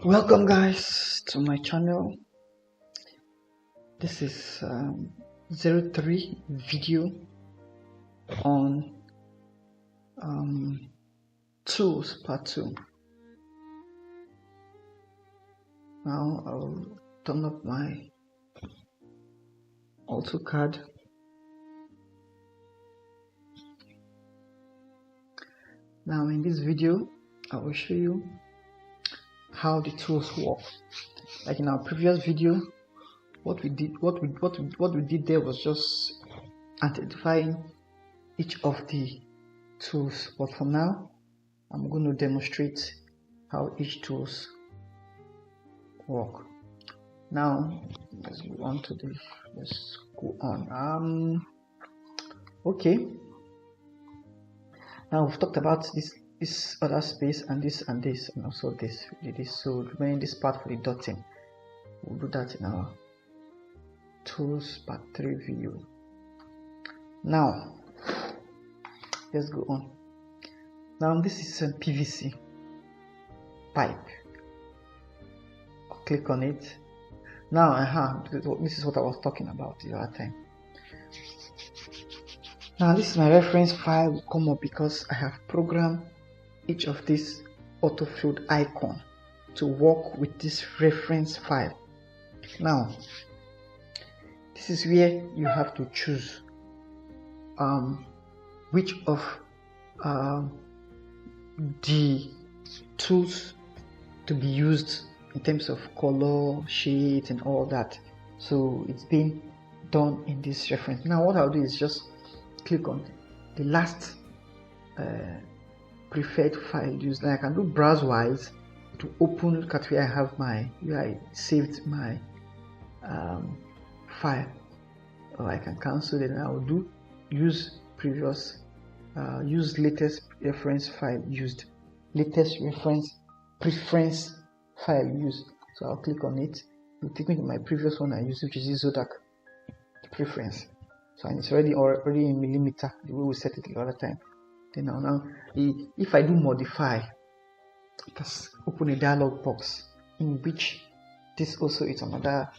Welcome guys to my channel. This is 03 video on tools part 2. Now I'll turn up my AutoCAD. Now in this video I will show you how the tools work. Like in our previous video, what we did there was just identifying each of the tools, but for now I'm going to demonstrate how each tools work. Now let's go on to the okay, now we've talked about this other space and this and also this. We did this, so remaining this part for the dotting, we'll do that in our tools part 3 video. Now let's go on. Now this is a PVC pipe. I'll click on it. Now this is what I was talking about the other time. Now this is my reference file will come up because I have programmed each of these AutoFlow icon to work with this reference file. Now this is where you have to choose which of the tools to be used in terms of color, shades and all that. So it's been done in this reference. Now what I'll do is just click on the last preferred file used. Now I can do browse wise to open. Look at where I have where I saved my file, or I can cancel it and I will do use previous use latest reference file used, latest reference preference file used. So I'll click on it. It will take me to my previous one I used, which is Zodac preference. So and it's already in millimeter, the way we set it the other time. Then now if I do modify, just open a dialog box in which this also is another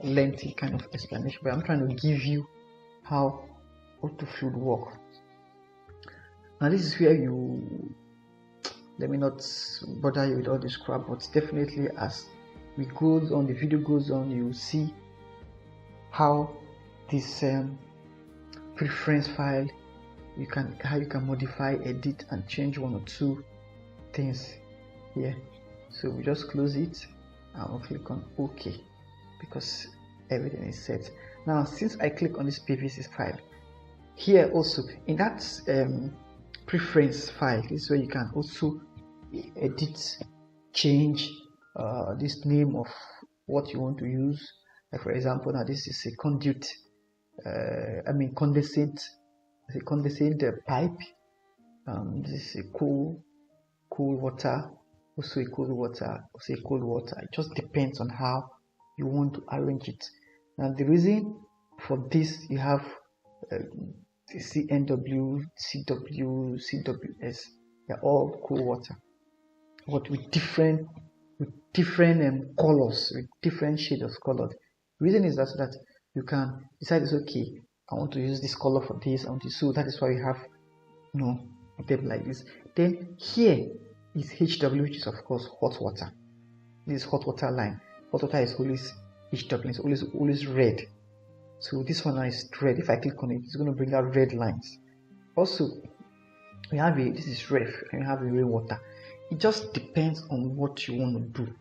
lengthy kind of explanation, but I'm trying to give you how AutoFlow work. Now this is where let me not bother you with all this crap, but definitely as we go on, the video goes on, you will see how this preference file how you can modify, edit and change one or two things here. So we just close it and we'll click on OK because everything is set. Now since I click on this PVC file here, also in that preference file, this is where you can also edit, change this name of what you want to use. Like for example, now this is a conduit, condensate pipe. This is a cool water, also a cold water, also a cold water. It just depends on how you want to arrange it. Now the reason for this, you have CNW, CW, CWS. They're all cool water, but with different colors, with different shades of color. The reason is so that you can decide, it's okay, I want to use this color for this, I want to, so that is why we have them like this. Then here is HW, which is of course hot water. This is hot water line. Hot water is always HW, it's always red. So this one is red. If I click on it, it's going to bring out red lines. Also, we have this is ref, and we have a rainwater. It just depends on what you want to do.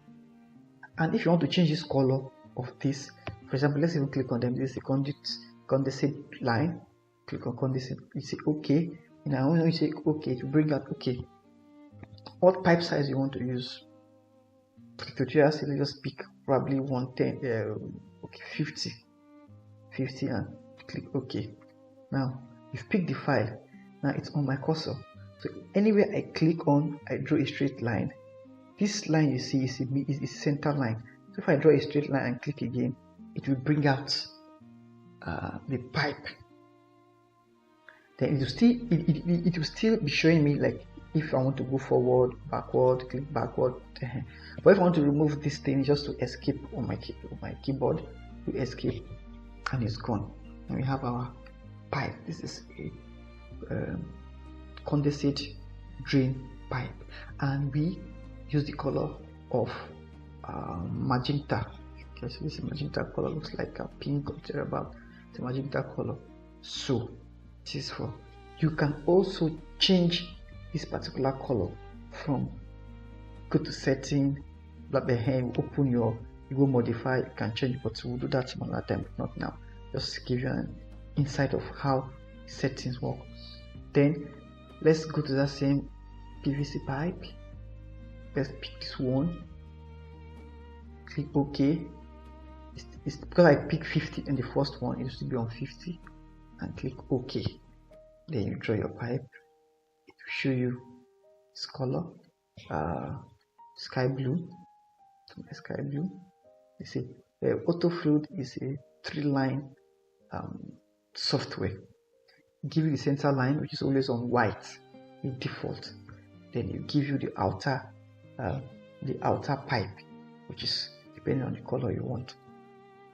And if you want to change this color of this, for example, let's even click on them. This is a condensate line. Click on condensate. You say OK. And now when you say OK, to bring out OK, what pipe size you want to use. To just pick probably 110, okay, 50 and click OK. Now you've picked the file. Now it's on my cursor. So anywhere I click on, I draw a straight line. This line you see is a center line. So if I draw a straight line and click again, it will bring out the pipe. Then it will still be showing me, like if I want to go forward, backward, click backward, But if I want to remove this thing, just to escape on my keyboard, to escape, and it's gone. And we have our pipe. This is a condensate drain pipe, and we use the color of magenta. Okay, so this magenta color looks like a pink or thereabout. It's a magenta color. So this is for. You can also change this particular color from go to setting, open you go modify, you can change, but we'll do that some other time, not now. Just give you an insight of how settings work. Then let's go to that same PVC pipe. Let's pick this one, click OK. It's because I picked 50 in the first one, it used to be on 50, and click OK. Then you draw your pipe. It will show you its color, sky blue. Sky blue. You see, AutoFluid is a 3-line software. Give you the center line, which is always on white, in default. Then you give you the outer pipe, which is depending on the color you want.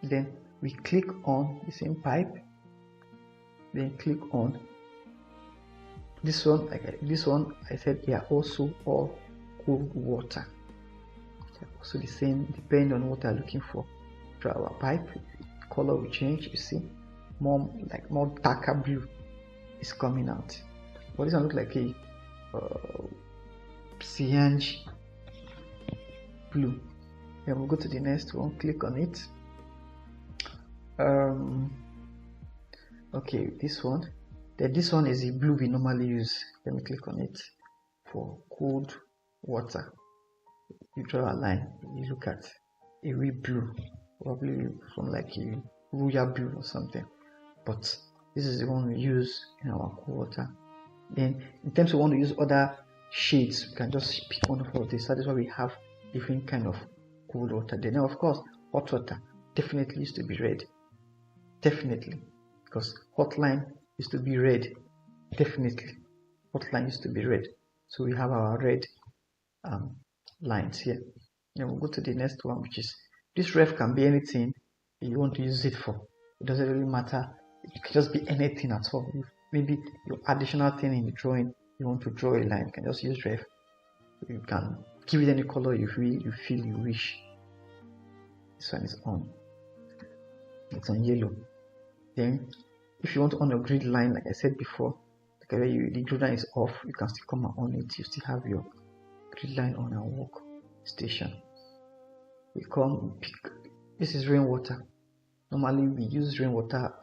Then we click on the same pipe. Then click on this one. This one, I said they are also all cold water. So the same, depending on what I'm looking for. Draw our pipe, color will change. You see, more darker blue is coming out. But this one looks like a cyan blue. Then we'll go to the next one. Click on it. Okay, this one. Then this one is the blue we normally use. Let me click on it for cold water. You draw a line, you look at a wee blue, probably from like a royal blue or something, but this is the one we use in our cool water. Then in terms of want to use other shades, we can just pick one of this. That is why we have different kind of cold water. Then of course hot water definitely used to be red, definitely, because hotline used to be red, definitely hotline used to be red. So we have our red lines here. Then we'll go to the next one, which is this ref can be anything you want to use it for. It doesn't really matter. It could just be anything at all. Maybe your additional thing in the drawing, you want to draw a line, you can just use ref. You can give it any color you feel you wish. This one is on. It's on yellow. Then if you want to on a grid line, like I said before, the grid line is off, you can still come on it. You still have your grid line on our work station. We pick. This is rainwater. Normally we use rainwater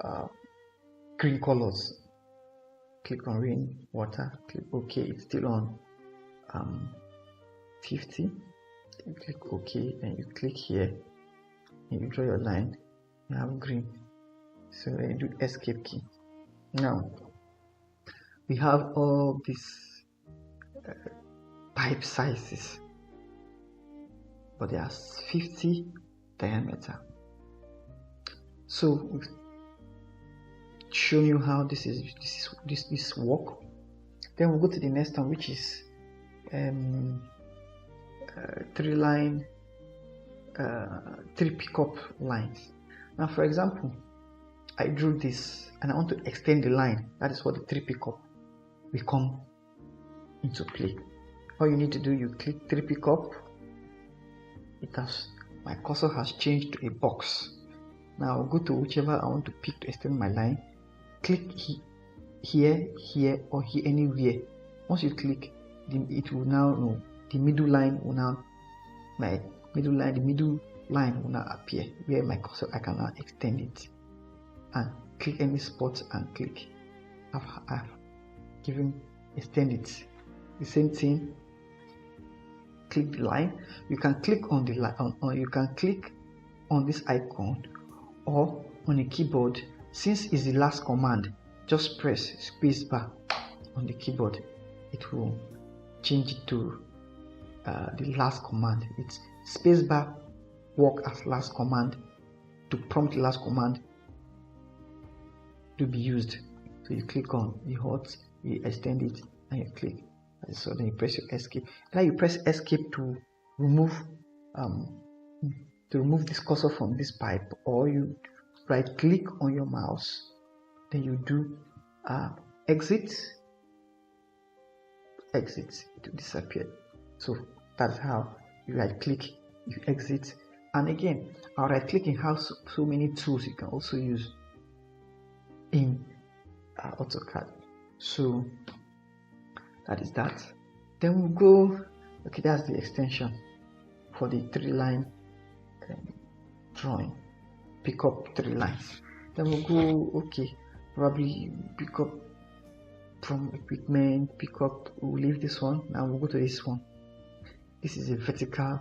green colors. Click on rainwater. Click OK. It's still on 50. You click OK, and you click here, and you draw your line. You have green. So then you do escape key. Now we have all these pipe sizes, but they are 50 diameter. So we've shown you how this work. Then we'll go to the next one, which is 3 pickup lines. Now for example, I drew this and I want to extend the line. That is what the 3 pickup will come into play. All you need to do, you click 3 pickup. My cursor has changed to a box. Now I'll go to whichever I want to pick to extend my line. Click here, or here, anywhere. Once you click, it will now know the middle line will now the middle line will now appear where my cursor. I can now extend it and click any spot and click. I've given extend it. The same thing. Click the line. You can click on the line, or you can click on this icon, or on a keyboard. Since it's the last command, just press spacebar on the keyboard. It will change it to the last command. It's spacebar work as last command to prompt the last command to be used. So you click on the hot, you extend it, and you click. So then you press your escape. Now you press escape to remove this cursor from this pipe, or you right click on your mouse, then you do exit, it will disappear. So that's how you right click, you exit. And again, our right clicking has so many tools you can also use in AutoCAD. So that is that. Then we'll go, okay, that's the extension for the 3-line drawing. Pick up 3 lines. Then we'll go, okay, probably pick up from equipment, we'll leave this one. Now we'll go to this one. This is a vertical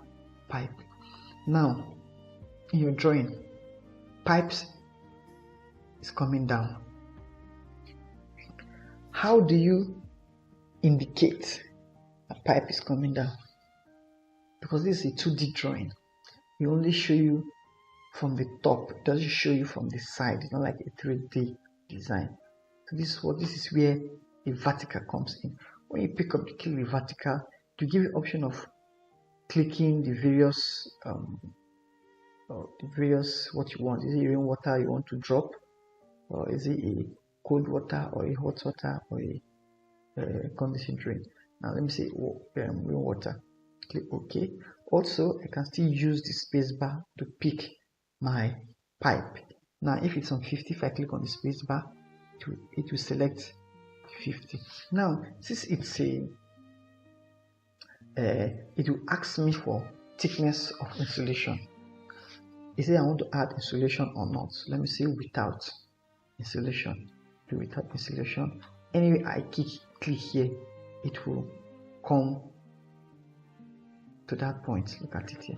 pipe. Now in your drawing, pipes is coming down. How do you indicate a pipe is coming down? Because this is a 2D drawing, it only show you from the top, it doesn't show you from the side. It's not like a 3D design. So this is where a vertical comes in. When you pick up, you click the vertical to give you option of clicking the various what you want. Is it rainwater you want to drop, or is it a cold water, or a hot water, or a condition drain? Now let me say rainwater. Click OK. Also, I can still use the space bar to pick my pipe. Now if it's on 50, if I click on the space bar, it will select 50. Now since it's it will ask me for thickness of insulation. Is it I want to add insulation or not? So let me say without insulation. Do without insulation. Anyway, I click here, it will come to that point. Look at it here.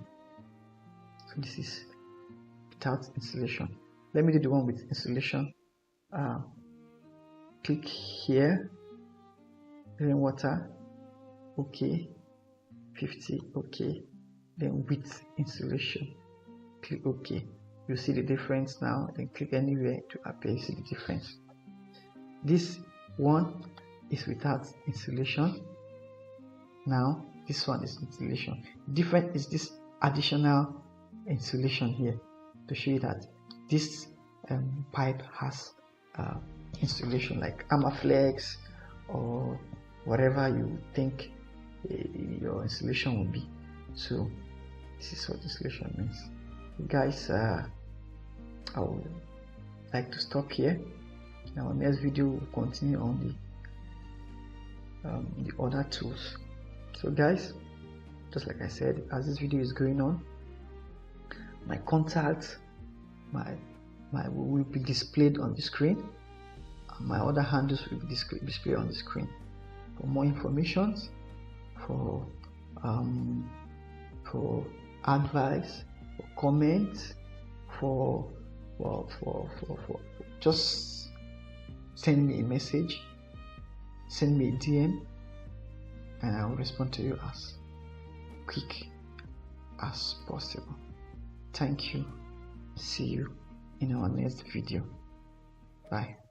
So this is without insulation. Let me do the one with insulation. Click here, rainwater, OK, 50, OK, then with insulation, click OK. You see the difference now, then click anywhere to appear, you see the difference. This one is without insulation. Now this one is insulation. Different is this additional insulation here to show you that this pipe has insulation, like Armaflex or whatever you think your insulation will be. So this is what insulation means, guys. I would like to stop here. Now next video will continue on the other tools. So guys, just like I said, as this video is going on, my contacts will be displayed on the screen. My other handles will be displayed on the screen. For more information, for advice, for comments, for just send me a message, send me a DM, and I will respond to you as quick as possible. Thank you. See you in our next video. Bye.